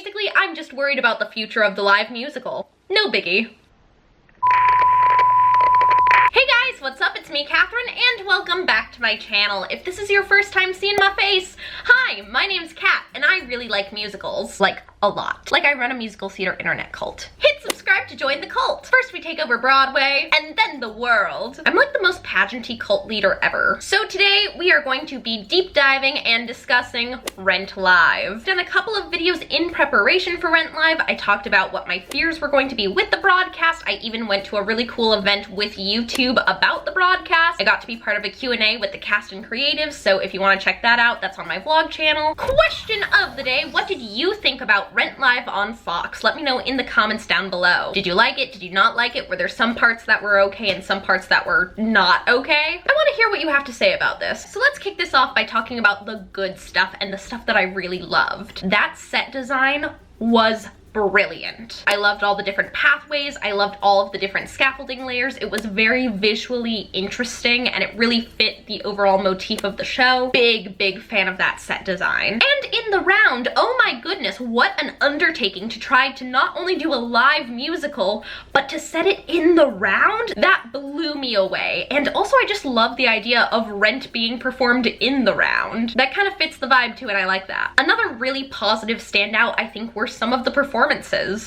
Basically, I'm just worried about the future of the live musical. No biggie. Hey guys, what's up? It's me, Katherine, and welcome back to my channel. If this is your first time seeing my face, hi, my name's Kat, and I really like musicals. Like, a lot. Like, I run a musical theater internet cult. Hit subscribe to join the cult. First we take over Broadway, and then the world. I'm like the most pageanty cult leader ever. So today we are going to be deep diving and discussing Rent Live. I've done a couple of videos in preparation for Rent Live. I talked about what my fears were going to be with the broadcast. I even went to a really cool event with YouTube about the broadcast. I got to be part of a Q&A with the cast and creatives, so if you want to check that out, that's on my vlog channel. Question of the day, what did you think about Rent Live on Fox? Let me know in the comments down below. Did you like it? Did you not like it? Were there some parts that were okay and some parts that were not okay? I want to hear what you have to say about this. So let's kick this off by talking about the good stuff and the stuff that I really loved. That set design was brilliant. I loved all the different pathways. I loved all of the different scaffolding layers. It was very visually interesting and it really fit the overall motif of the show. Big fan of that set design. And in the round, oh my goodness, what an undertaking to try to not only do a live musical, but to set it in the round. That blew me away. And also I just love the idea of Rent being performed in the round. That kind of fits the vibe too, and I like that. Another really positive standout, I think, were some of the performances.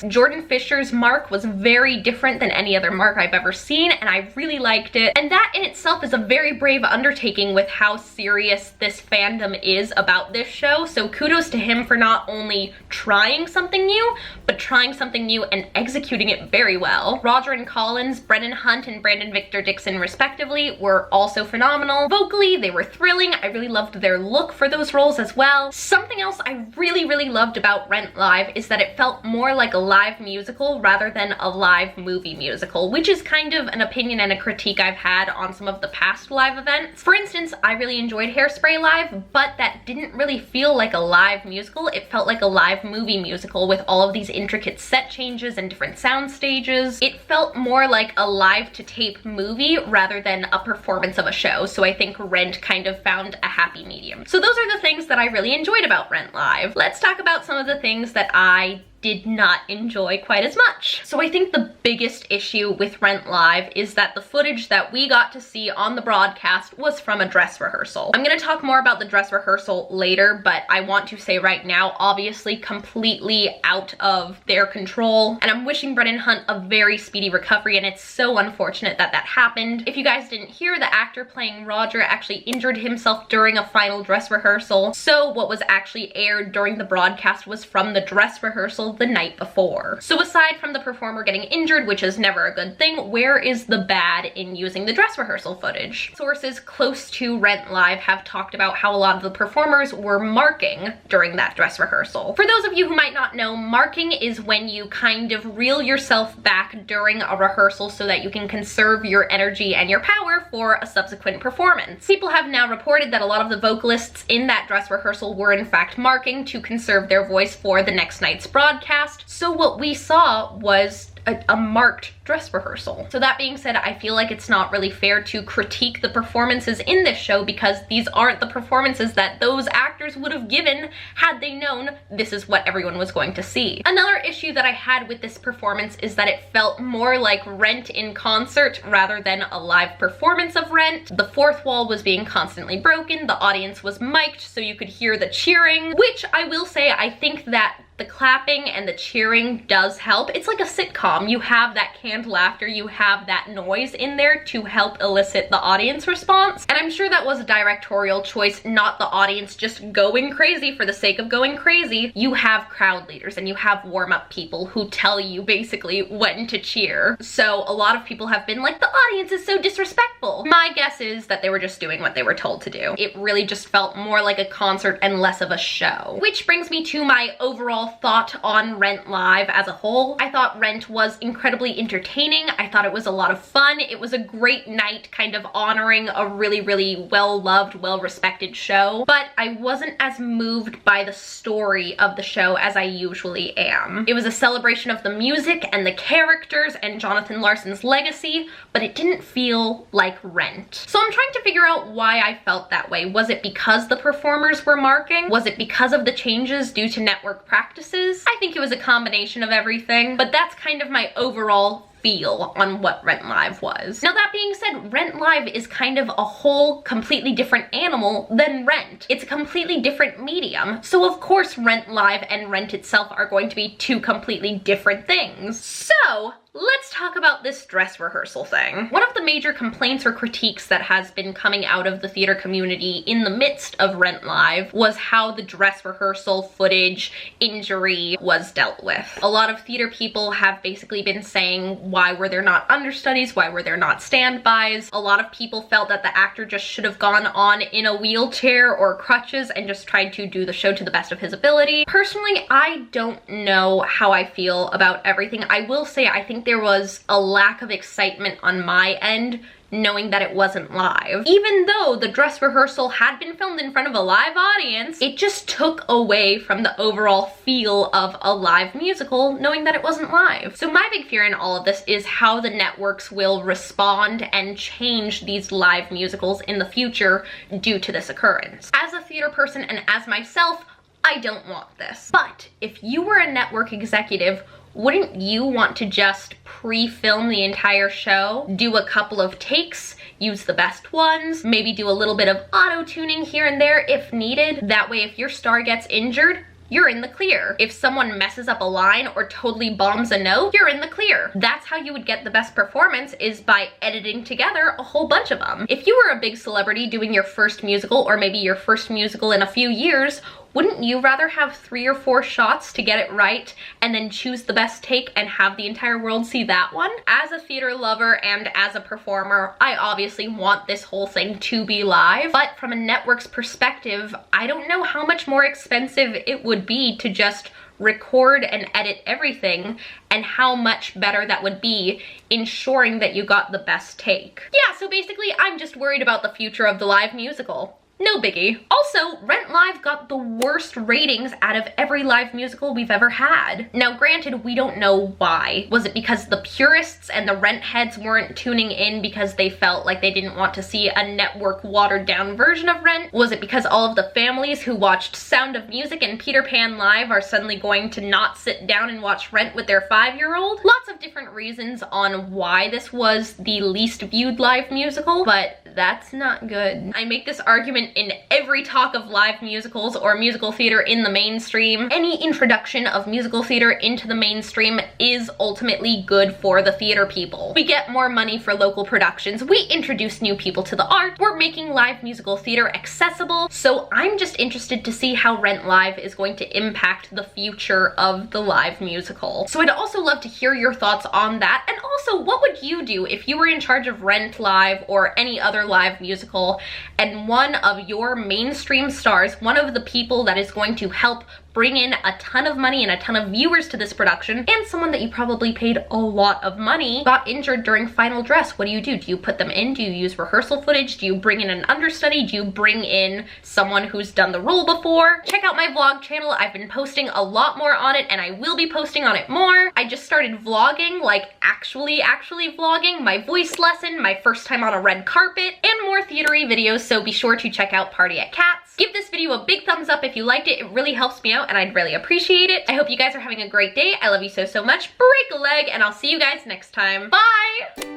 Jordan Fisher's mark was very different than any other mark I've ever seen, and I really liked it. And that in itself is a very brave undertaking with how serious this fandom is about this show, so kudos to him for not only trying something new, but trying something new and executing it very well. Roger and Collins, Brennan Hunt and Brandon Victor Dixon respectively were also phenomenal. Vocally, they were thrilling. I really loved their look for those roles as well. Something else I really loved about Rent Live is that it felt more like a live musical rather than a live movie musical, which is kind of an opinion and a critique I've had on some of the past live events. For instance, I really enjoyed Hairspray Live, but that didn't really feel like a live musical. It felt like a live movie musical with all of these intricate set changes and different sound stages. It felt more like a live to tape movie rather than a performance of a show, so I think Rent kind of found a happy medium. So those are the things that I really enjoyed about Rent Live. Let's talk about some of the things that I did not enjoy quite as much. So I think the biggest issue with Rent Live is that the footage that we got to see on the broadcast was from a dress rehearsal. I'm gonna talk more about the dress rehearsal later, but I want to say right now, obviously completely out of their control, and I'm wishing Brennan Hunt a very speedy recovery, and it's so unfortunate that that happened. If you guys didn't hear, the actor playing Roger actually injured himself during a final dress rehearsal, so what was actually aired during the broadcast was from the dress rehearsal the night before. So aside from the performer getting injured, which is never a good thing, where is the bad in using the dress rehearsal footage? Sources close to Rent Live have talked about how a lot of the performers were marking during that dress rehearsal. For those of you who might not know, marking is when you kind of reel yourself back during a rehearsal so that you can conserve your energy and your power for a subsequent performance. People have now reported that a lot of the vocalists in that dress rehearsal were in fact marking to conserve their voice for the next night's broadcast. So what we saw was a marked dress rehearsal. So that being said, I feel like it's not really fair to critique the performances in this show because these aren't the performances that those actors would have given had they known this is what everyone was going to see. Another issue that I had with this performance is that it felt more like Rent in concert rather than a live performance of Rent. The fourth wall was being constantly broken, the audience was mic'd so you could hear the cheering, which I will say I think that the clapping and the cheering does help. It's like a sitcom. You have that canned laughter, you have that noise in there to help elicit the audience response. And I'm sure that was a directorial choice, not the audience just going crazy for the sake of going crazy. You have crowd leaders and you have warm-up people who tell you basically when to cheer. So a lot of people have been like, the audience is so disrespectful. My guess is that they were just doing what they were told to do. It really just felt more like a concert and less of a show. Which brings me to my overall thought on Rent Live as a whole. I thought Rent was incredibly entertaining. I thought it was a lot of fun. It was a great night kind of honoring a really well-loved, well-respected show, but I wasn't as moved by the story of the show as I usually am. It was a celebration of the music and the characters and Jonathan Larson's legacy, but it didn't feel like Rent. So I'm trying to figure out why I felt that way. Was it because the performers were marking? Was it because of the changes due to network practice practices. I think it was a combination of everything, but that's kind of my overall feel on what Rent Live was. Now that being said, Rent Live is kind of a whole completely different animal than Rent. It's a completely different medium. So of course Rent Live and Rent itself are going to be two completely different things. So let's talk about this dress rehearsal thing. One of the major complaints or critiques that has been coming out of the theater community in the midst of Rent Live was how the dress rehearsal footage injury was dealt with. A lot of theater people have basically been saying, why were there not understudies? Why were there not standbys? A lot of people felt that the actor just should have gone on in a wheelchair or crutches and just tried to do the show to the best of his ability. Personally, I don't know how I feel about everything. I will say I think there was a lack of excitement on my end knowing that it wasn't live. Even though the dress rehearsal had been filmed in front of a live audience, it just took away from the overall feel of a live musical knowing that it wasn't live. So my big fear in all of this is how the networks will respond and change these live musicals in the future due to this occurrence. As a theater person and as myself, I don't want this. But if you were a network executive, wouldn't you want to just pre-film the entire show, do a couple of takes, use the best ones, maybe do a little bit of auto-tuning here and there if needed? That way if your star gets injured, you're in the clear. If someone messes up a line or totally bombs a note, you're in the clear. That's how you would get the best performance, is by editing together a whole bunch of them. If you were a big celebrity doing your first musical, or maybe your first musical in a few years, wouldn't you rather have 3 or 4 shots to get it right and then choose the best take and have the entire world see that one? As a theater lover and as a performer, I obviously want this whole thing to be live, but from a network's perspective, I don't know how much more expensive it would be to just record and edit everything, and how much better that would be ensuring that you got the best take. Yeah, so basically I'm just worried about the future of the live musical. No biggie. Also, Rent Live got the worst ratings out of every live musical we've ever had. Now granted, we don't know why. Was it because the purists and the Rent heads weren't tuning in because they felt like they didn't want to see a network watered down version of Rent? Was it because all of the families who watched Sound of Music and Peter Pan Live are suddenly going to not sit down and watch Rent with their 5-year-old? Lots of different reasons on why this was the least viewed live musical, but that's not good. I make this argument in every talk of live musicals or musical theater in the mainstream. Any introduction of musical theater into the mainstream is ultimately good for the theater people. We get more money for local productions, we introduce new people to the art, we're making live musical theater accessible, so I'm just interested to see how Rent Live is going to impact the future of the live musical. So I'd also love to hear your thoughts on that, and also what would you do if you were in charge of Rent Live or any other live musical, and one of your mainstream stars, one of the people that is going to help bring in a ton of money and a ton of viewers to this production, and someone that you probably paid a lot of money, got injured during final dress? What do? Do you put them in? Do you use rehearsal footage? Do you bring in an understudy? Do you bring in someone who's done the role before? Check out my vlog channel. I've been posting a lot more on it, and I will be posting on it more. I just started vlogging, like actually vlogging, my voice lesson, my first time on a red carpet, and more theatery videos, so be sure to check out Party at Cats. Give this video a big thumbs up if you liked it. It really helps me out and I'd really appreciate it. I hope you guys are having a great day. I love you so much. Break a leg, and I'll see you guys next time. Bye!